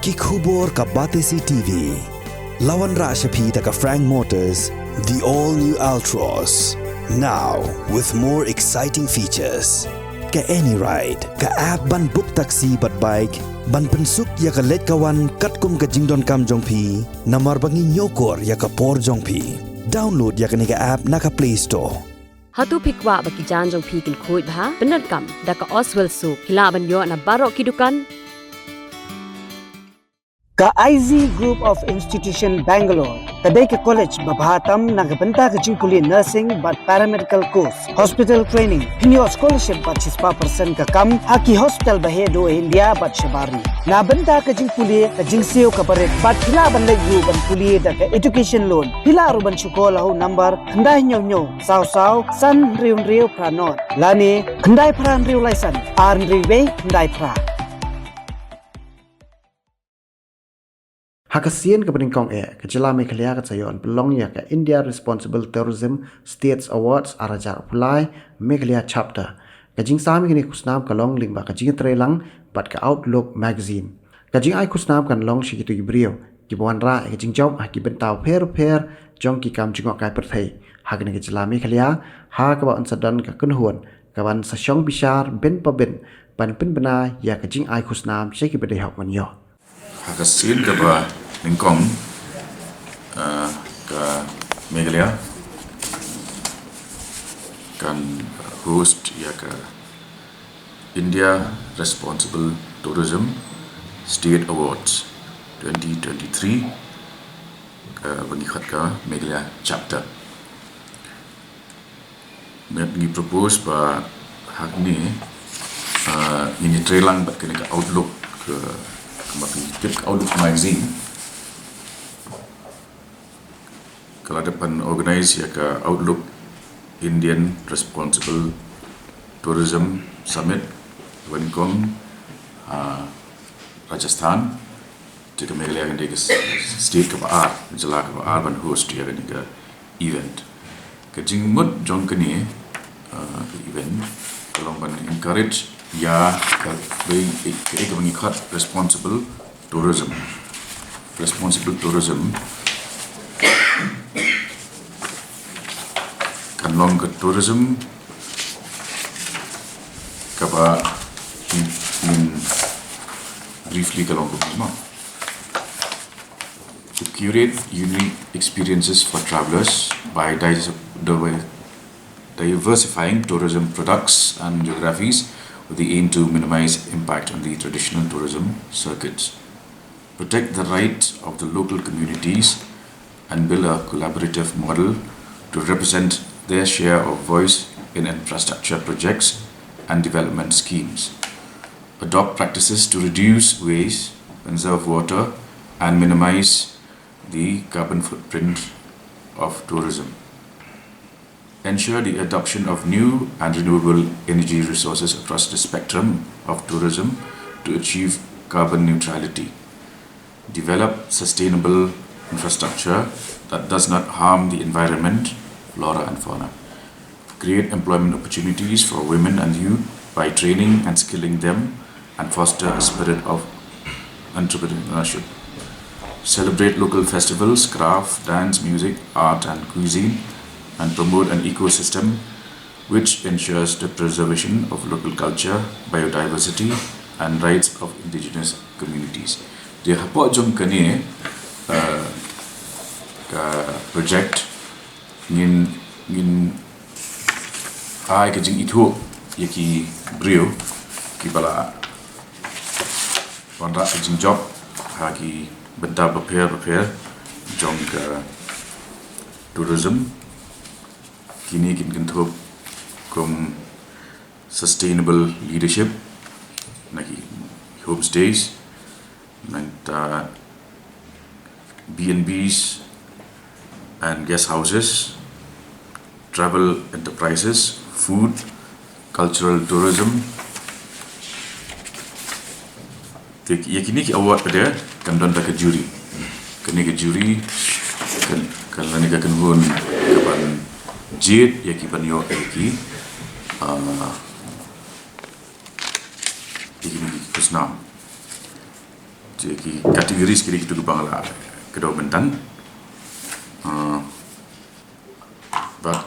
Kikubor ka Batesi TV. Lawan Rashapi taka Frank Motors, the all-new Altros. Now, with more exciting features. Ka any ride, ka app ban book taxi but bike, ban pensuk ya ka let kawan katkum ka jingdon kam jongpi, namar bangi nyokor ya ka por jongpi. Download ya ka niga app na ka Play Store. Hatu pikwa baki jan jongpi kin kuit bha, benar kam, da ka Oswell Suk, hilaban yo na barok kidukan. Ka IZ Group of Institution Bangalore, kadai ke college babhatam nagabanta ke jingkuli nursing but paramedical course, hospital training, pinyo scholarship but 6% ka kam, haki hospital bahedo India but shabari. Nabanta ke jingkuli ka jingsio ka baret but hila ban legu ban kuli da ka education loan. Hila ruban syukola ho number kandai nyo saw san riu pranot. Lani kandai pran riu laisan, ar riu kandai pra. Hakasian ke Pynlong ke Jela Meghalaya ke Sayon Pynlong ya ke India Responsible Tourism States Awards arajar apply Meghalaya chapter. Ke jing sami kini kusnam ke long ling ba ke jing trelang bat ke Outlook magazine. Ke jing ai kusnam kan long shi kitu gibrio. Kibuan ra ke jing job ha ki bentau per jong ki kam jingok kai perthei. Ha ke Jela Meghalaya ha ke ba ansadan ke kunhuan ke ban sasyong bishar ben pan bena ya ke jing ai kusnam shi ki bedai hok man yo. Hakasin ke ba Pynlong ke Meghalaya kan host ya ke India Responsible Tourism State Awards 2023 ke bangikhat ke Meghalaya chapter. Ngi propose ba hak ni ini trelang bat ke Outlook ke Outlook magazine. Kalau depan organize ya ke Outlook Indian Responsible Tourism Summit Pynlong Rajasthan jika Meghalaya kan dia state ke Baar Jela ke Baar ban host ya kan dia event ke jingmut jong kini event kalau ban encourage ya ke mengikut responsible tourism kan long ke tourism kaba in briefly kalau ke to curate unique experiences for travelers by diversifying tourism products and geographies with the aim to minimize impact on the traditional tourism circuits, protect the rights of the local communities, and build a collaborative model to represent their share of voice in infrastructure projects and development schemes, adopt practices to reduce waste, conserve water, and minimize the carbon footprint of tourism. Ensure the adoption of new and renewable energy resources across the spectrum of tourism to achieve carbon neutrality. Develop sustainable infrastructure that does not harm the environment, flora and fauna. Create employment opportunities for women and youth by training and skilling them and foster a spirit of entrepreneurship. Celebrate local festivals, craft, dance, music, art and cuisine, and promote an ecosystem which ensures the preservation of local culture, biodiversity, and rights of indigenous communities. Dia hapok jom kani project ngin ai ke jing itu yaki brio ki bala wanda ke jing job haki benta prepare jom ke tourism kini kin kentup kum sustainable leadership nagi homestays nanta B&Bs and guest houses, travel enterprises, food, cultural tourism. Kini ki award pada kan don ke juri. Kini ke juri kan lani ka kanhun kapan jit ya ki panyo ki ikini kusnam. ki kategoris kiri kitu bangla kedau bentan but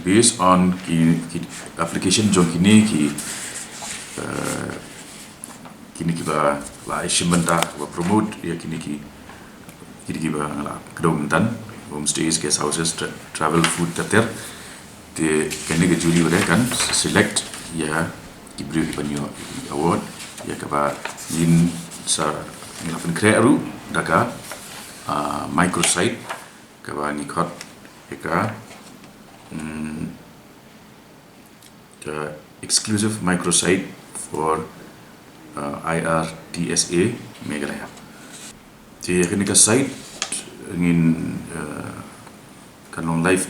based on ki application jong kini ki ba la ishimenta ba promote ya kini ki ba la kedau bentan homestays, guest houses, travel food tater te kini ke juri kan select ya diberi banyak award ya kaba in sa ngelapan krearu daga microsite kaba nikot eka the exclusive microsite for IRTSA Meghalaya. Jadi kini ke site ingin kan live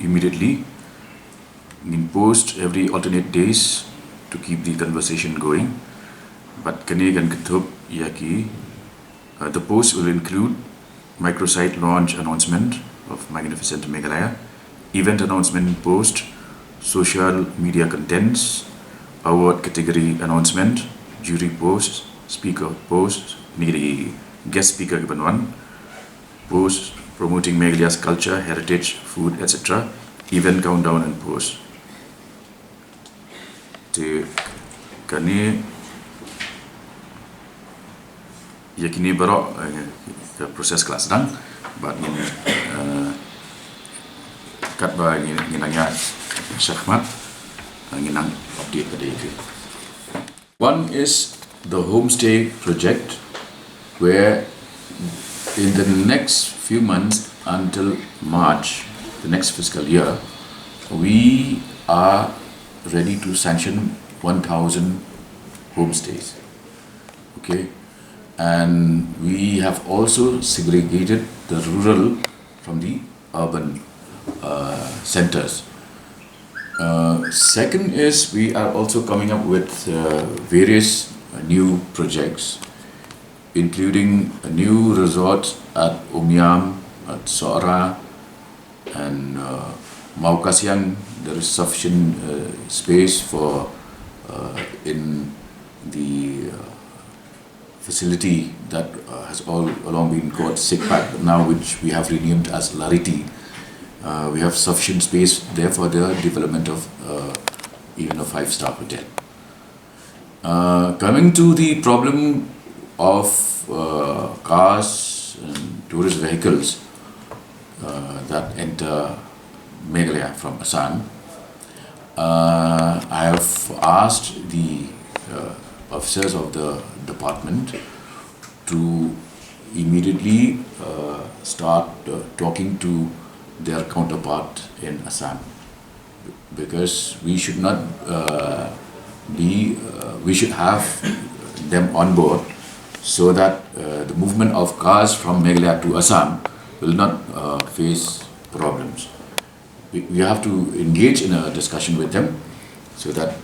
immediately ingin post every alternate days to keep the conversation going. But kini kan ketup yaki the post will include microsite launch announcement of Magnificent Meghalaya, event announcement post, social media contents, award category announcement, jury post, speaker post, niri guest speaker given post promoting Meghalaya's culture, heritage, food, etc. Event countdown and post. Te kani yakini baru proses kelas sedang, but kat ba nginanya Syahmat nginang update pada itu. One is the homestay project, where in the next few months until March, the next fiscal year, we are ready to sanction 1,000 homestays. Okay, and we have also segregated the rural from the urban centers. Second is we are also coming up with various new projects, including a new resort at Umyam, at Sora, and Maukasiang. There is sufficient space for in the facility that has all along been called Sikpak, but now which we have renamed as Lariti. We have sufficient space there for the development of even a 5-star hotel. Coming to the problem of cars and tourist vehicles that enter Meghalaya from Assam, I have asked the officers of the department to immediately start talking to their counterpart in Assam, because we should not we should have them on board so that the movement of cars from Meghalaya to Assam will not face problems. We have to engage in a discussion with them so that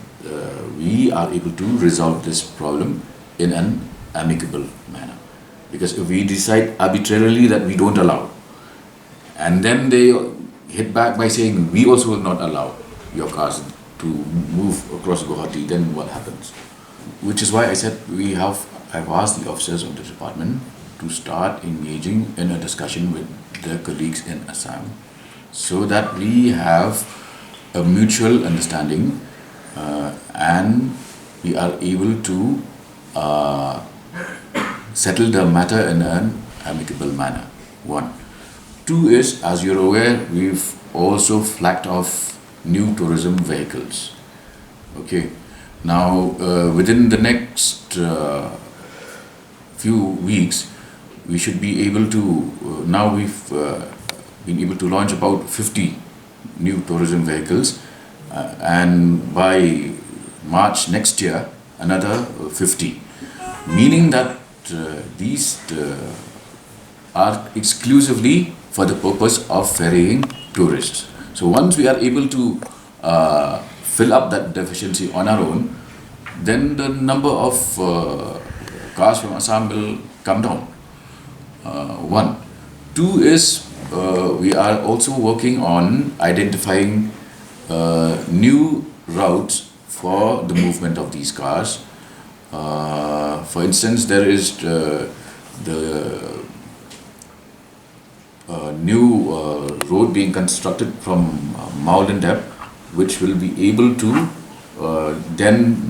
we are able to resolve this problem in an amicable manner. Because if we decide arbitrarily that we don't allow, and then they hit back by saying we also will not allow your cars to move across Guwahati, then what happens? Which is why I said I've asked the officers of the department to start engaging in a discussion with their colleagues in Assam, so that we have a mutual understanding and we are able to settle the matter in an amicable manner. One. Two is, as you're aware, we've also flagged off new tourism vehicles. Okay. Now, within the next few weeks, we should be able to, now we've been able to launch about 50 new tourism vehicles, and by March next year, another 50. Meaning that these are exclusively for the purpose of ferrying tourists. So once we are able to fill up that deficiency on our own, then the number of cars from Assam will come down. One. Two is we are also working on identifying new routes for the movement of these cars, For instance, there is the new road being constructed from Maulendep, which will be able to then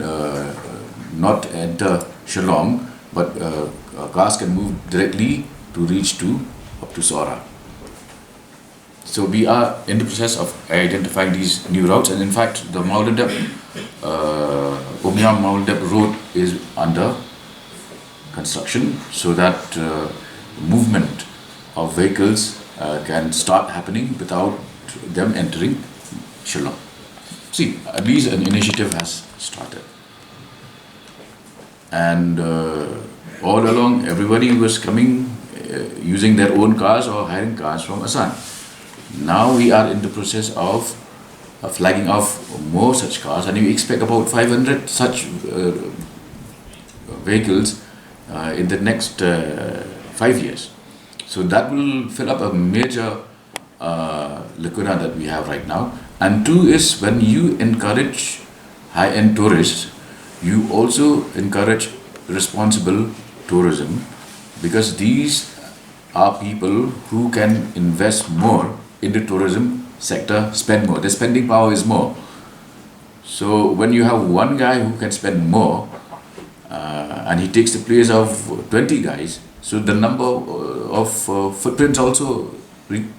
not enter Shillong, but cars can move directly to reach to up to Sora. So we are in the process of identifying these new routes, and in fact, the Maulendep, Omniam Maulendep road is under construction, so that movement of vehicles can start happening without them entering Shillong. See, at least an initiative has started. And all along, everybody was coming using their own cars or hiring cars from Asan. Now we are in the process of flagging off more such cars, and we expect about 500 such vehicles in the next 5 years. So that will fill up a major lacuna that we have right now. And two is, when you encourage high-end tourists, you also encourage responsible tourism, because these are people who can invest more in the tourism sector, spend more. The spending power is more. So when you have one guy who can spend more and he takes the place of 20 guys, so the number of footprints also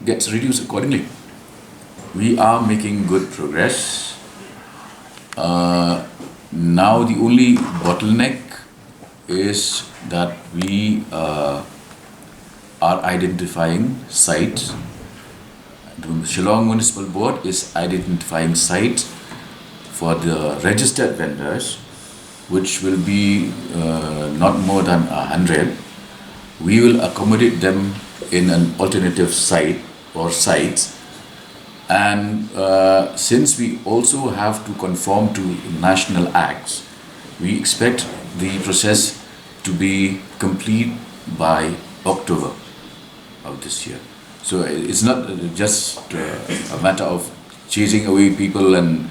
gets reduced accordingly. We are making good progress. Now the only bottleneck is that we are identifying sites. The Shillong Municipal Board is identifying sites for the registered vendors, which will be not more than 100. We will accommodate them in an alternative site or sites. And since we also have to conform to national acts, we expect the process to be complete by October of this year. So it's not just a matter of chasing away people and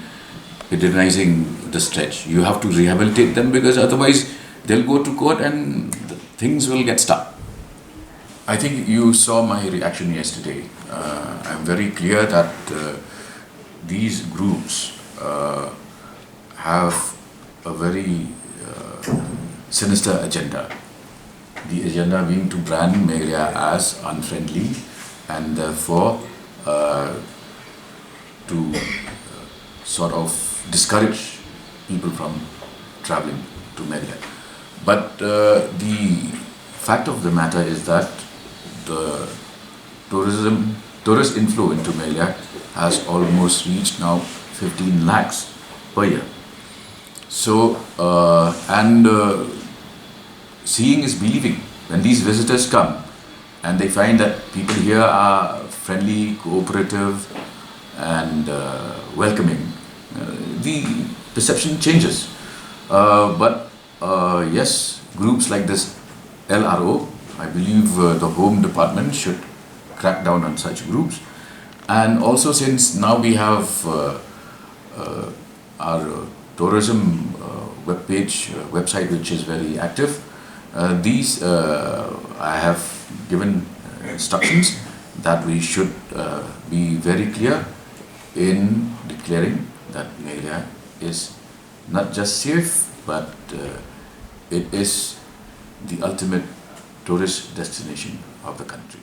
pedernizing the stretch. You have to rehabilitate them, because otherwise they'll go to court and things will get stuck. I think you saw my reaction yesterday. I'm very clear that these groups have a very sinister agenda. The agenda being to brand Meghalaya as unfriendly, and therefore to sort of discourage people from traveling to Meghalaya. But the fact of the matter is that the tourist inflow into Meghalaya has almost reached now 15 lakhs per year. So, seeing is believing. When these visitors come and they find that people here are friendly, cooperative and welcoming, the perception changes. But yes, groups like this LRO, I believe the Home Department should crack down on such groups. And also, since now we have our tourism website, which is very active, these I have given instructions that we should be very clear in declaring that Meghalaya is not just safe, but it is the ultimate tourist destination of the country.